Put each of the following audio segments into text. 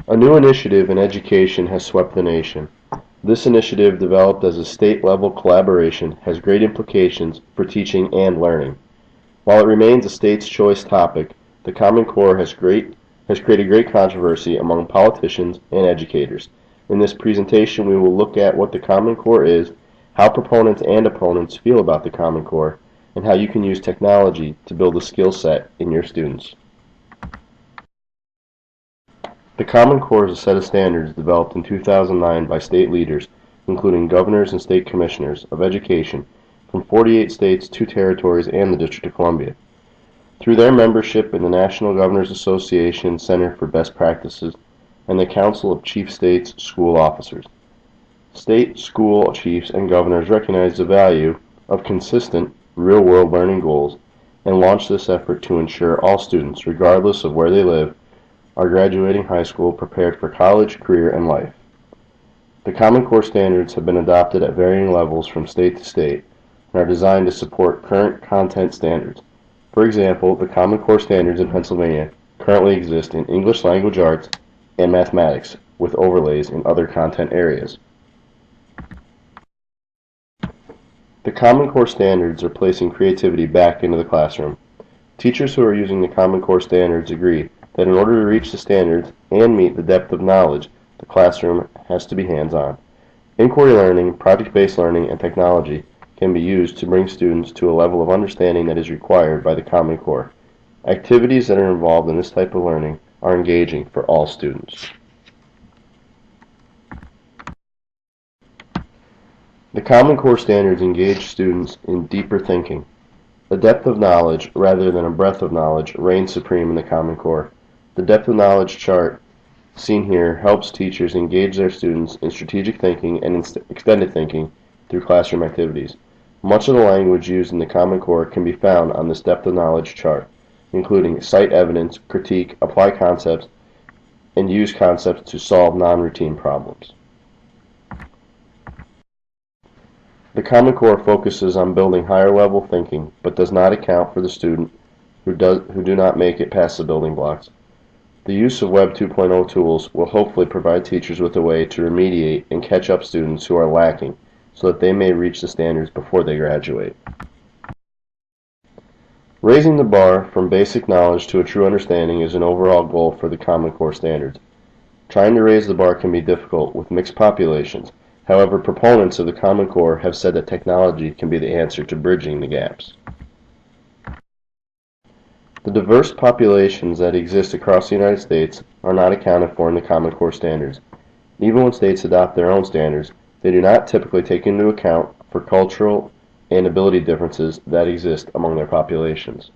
A new initiative in education has swept the nation. This initiative, developed as a state-level collaboration, has great implications for teaching and learning. While it remains a state's choice topic, the Common Core has created great controversy among politicians and educators. In this presentation, we will look at what the Common Core is, how proponents and opponents feel about the Common Core, and how you can use technology to build a skill set in your students. The Common Core is a set of standards developed in 2009 by state leaders, including governors and state commissioners of education from 48 states, 2 territories, and the District of Columbia. Through their membership in the National Governors Association Center for Best Practices and the Council of Chief States School Officers. State, school chiefs, and governors recognize the value of consistent, real-world learning goals and launch this effort to ensure all students, regardless of where they live, are graduating high school prepared for college, career, and life. The Common Core standards have been adopted at varying levels from state to state and are designed to support current content standards. For example, the Common Core standards in Pennsylvania currently exist in English language arts and mathematics, with overlays in other content areas. The Common Core standards are placing creativity back into the classroom. Teachers who are using the Common Core standards agree that in order to reach the standards and meet the depth of knowledge, the classroom has to be hands-on. Inquiry learning, project-based learning, and technology can be used to bring students to a level of understanding that is required by the Common Core. Activities that are involved in this type of learning are engaging for all students. The Common Core standards engage students in deeper thinking. A depth of knowledge, rather than a breadth of knowledge, reigns supreme in the Common Core. The depth of knowledge chart seen here helps teachers engage their students in strategic thinking and extended thinking through classroom activities. Much of the language used in the Common Core can be found on this depth of knowledge chart, including cite evidence, critique, apply concepts, and use concepts to solve non-routine problems. The Common Core focuses on building higher level thinking, but does not account for the student who do not make it past the building blocks. The use of Web 2.0 tools will hopefully provide teachers with a way to remediate and catch up students who are lacking so that they may reach the standards before they graduate. Raising the bar from basic knowledge to a true understanding is an overall goal for the Common Core standards. Trying to raise the bar can be difficult with mixed populations. However, proponents of the Common Core have said that technology can be the answer to bridging the gaps. The diverse populations that exist across the United States are not accounted for in the Common Core standards. Even when states adopt their own standards, they do not typically take into account for cultural and ability differences that exist among their populations.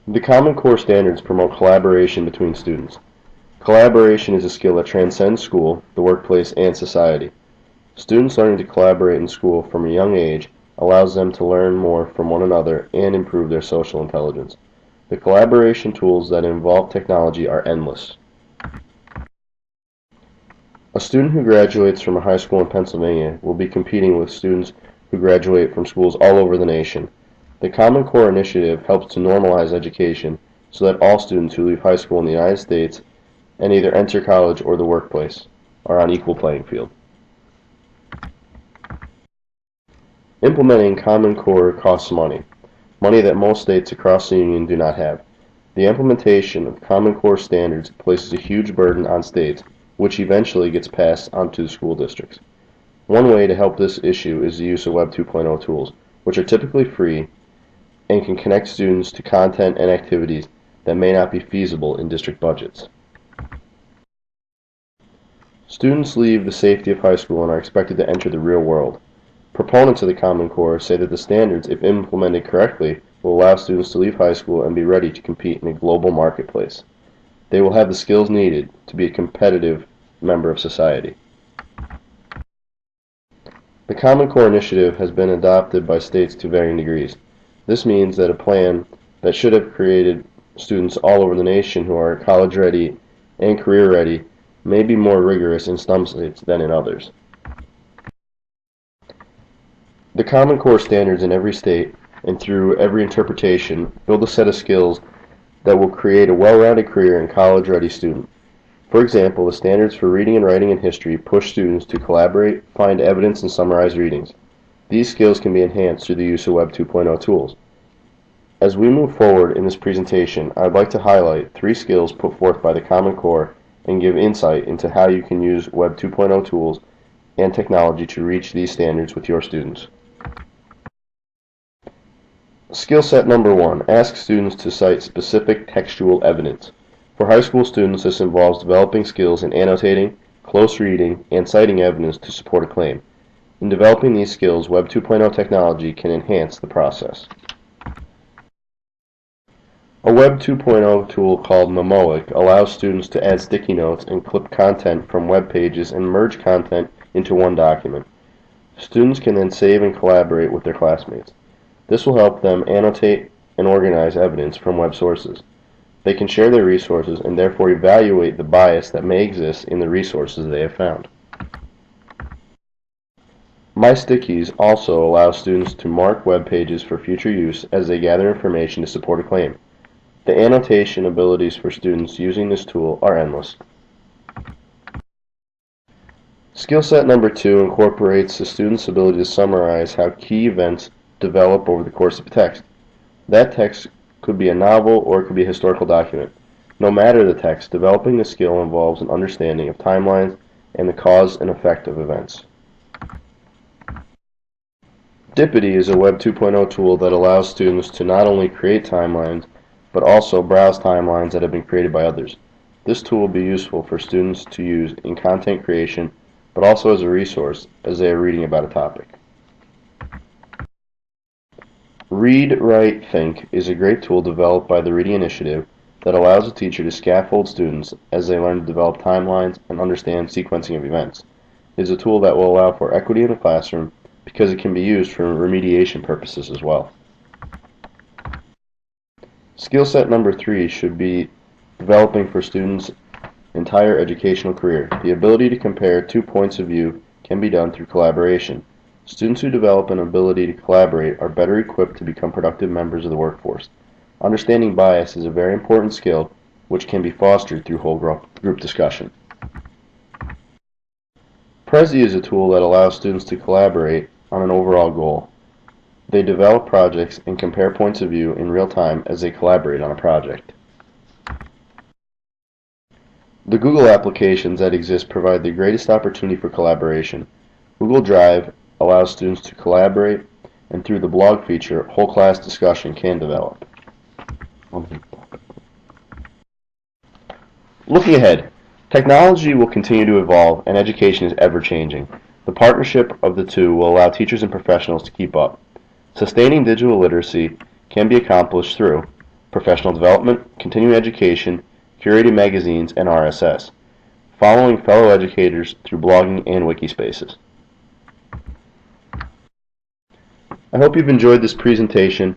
The Common Core standards promote collaboration between students. Collaboration is a skill that transcends school, the workplace, and society. Students learning to collaborate in school from a young age allows them to learn more from one another and improve their social intelligence. The collaboration tools that involve technology are endless. A student who graduates from a high school in Pennsylvania will be competing with students who graduate from schools all over the nation. The Common Core initiative helps to normalize education so that all students who leave high school in the United States and either enter college or the workplace are on equal playing field. Implementing Common Core costs money that most states across the Union do not have. The implementation of Common Core standards places a huge burden on states, which eventually gets passed on to the school districts. One way to help this issue is the use of Web 2.0 tools, which are typically free and can connect students to content and activities that may not be feasible in district budgets. Students leave the safety of high school and are expected to enter the real world. Proponents of the Common Core say that the standards, if implemented correctly, will allow students to leave high school and be ready to compete in a global marketplace. They will have the skills needed to be a competitive member of society. The Common Core initiative has been adopted by states to varying degrees. This means that a plan that should have created students all over the nation who are college ready and career ready may be more rigorous in some states than in others. The Common Core standards in every state and through every interpretation build a set of skills that will create a well-rounded career and college-ready student. For example, the standards for reading and writing and history push students to collaborate, find evidence, and summarize readings. These skills can be enhanced through the use of Web 2.0 tools. As we move forward in this presentation, I would like to highlight 3 skills put forth by the Common Core and give insight into how you can use Web 2.0 tools and technology to reach these standards with your students. Skill set number 1. Ask students to cite specific textual evidence. For high school students, this involves developing skills in annotating, close reading, and citing evidence to support a claim. In developing these skills, Web 2.0 technology can enhance the process. A Web 2.0 tool called Memoic allows students to add sticky notes and clip content from web pages and merge content into one document. Students can then save and collaborate with their classmates. This will help them annotate and organize evidence from web sources. They can share their resources and therefore evaluate the bias that may exist in the resources they have found. MyStickies also allows students to mark web pages for future use as they gather information to support a claim. The annotation abilities for students using this tool are endless. Skill set number 2 incorporates the student's ability to summarize how key events develop over the course of a text. That text could be a novel or it could be a historical document. No matter the text, developing the skill involves an understanding of timelines and the cause and effect of events. Dippity is a Web 2.0 tool that allows students to not only create timelines, but also browse timelines that have been created by others. This tool will be useful for students to use in content creation, but also as a resource as they are reading about a topic. Read, Write, Think is a great tool developed by the Reading Initiative that allows a teacher to scaffold students as they learn to develop timelines and understand sequencing of events. It is a tool that will allow for equity in the classroom because it can be used for remediation purposes as well. Skill set number 3 should be developing for students' entire educational career. The ability to compare 2 points of view can be done through collaboration. Students who develop an ability to collaborate are better equipped to become productive members of the workforce. Understanding bias is a very important skill which can be fostered through whole group discussion. Prezi is a tool that allows students to collaborate on an overall goal. They develop projects and compare points of view in real time as they collaborate on a project. The Google applications that exist provide the greatest opportunity for collaboration. Google Drive allows students to collaborate, and through the blog feature, whole class discussion can develop. Looking ahead, technology will continue to evolve and education is ever-changing. The partnership of the two will allow teachers and professionals to keep up. Sustaining digital literacy can be accomplished through professional development, continuing education, curated magazines, and RSS, following fellow educators through blogging and wiki spaces. I hope you've enjoyed this presentation.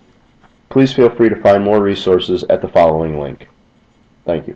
Please feel free to find more resources at the following link. Thank you.